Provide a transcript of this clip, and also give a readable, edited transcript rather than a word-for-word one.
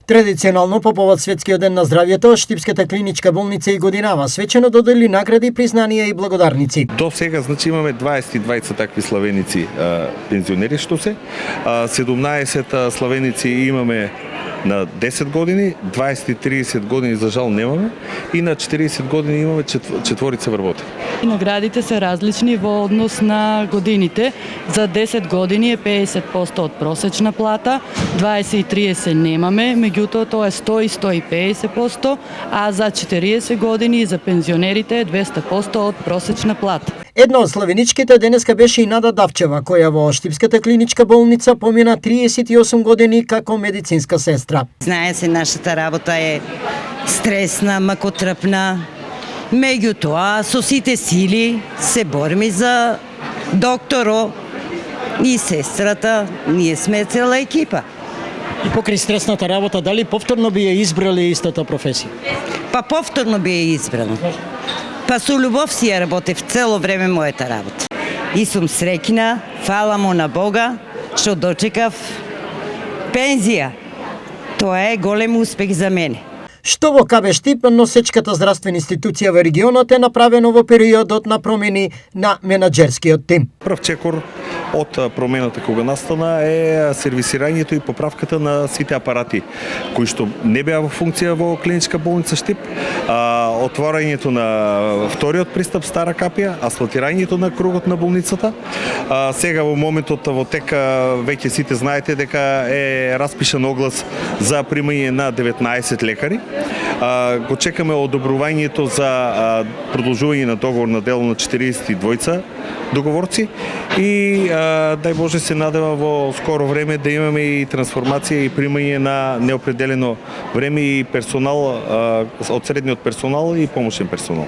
Традиционално по повод Светскиот ден на здравјето, Штипската клиничка болница и годинава свечено додели награди, признанија и благодарници. До сега имаме 22 такви славеници пензионери што се, 17 славеници имаме на 10 години, 20-30 години за жал немаме и на 40 години имаме четворица вработени. Наградите се различни во однос на годините. За 10 години е 50% од просечна плата, 20 и 30 немаме, меѓутоа тоа е 100 и 150%, а за 40 години и за пензионерите е 200% од просечна плата. Една од славеничките денеска беше и Нада Давчева, која во Штипската клиничка болница помина 38 години како медицинска сестра. Знае се, нашата работа е стресна, макотрпна. Меѓутоа, со сите сили се бориме за докторо и сестрата. Ние сме цела екипа. И покрај стресната работа, дали повторно би ја избрали истата професија? Па повторно би ја избрала. Па со љубов си ја работев цело време мојата работа. И сум среќна, фала му на Бога, што дочекав пензија. Тоа е голем успех за мене. Што во КБ Штип, носечката здравствена институција во регионот е направено во периодот на промени на менаџерскиот тим. Прв чекор од промената кога настана е сервисирањето и поправката на сите апарати кои што не беа во функција во клиничка болница Штип, отворањето на вториот пристап Стара Капија, асфалтирањето на кругот на болницата. Сега во моментот во тек веќе сите знаете дека е распишан оглас за примање на 19 лекари. Го чекаме одобрувањето за продолжување на договор на дело на 42 договорци и дај Боже се надева во скоро време да имаме и трансформација и примање на неопределено време и персонал од средниот персонал и помошен персонал.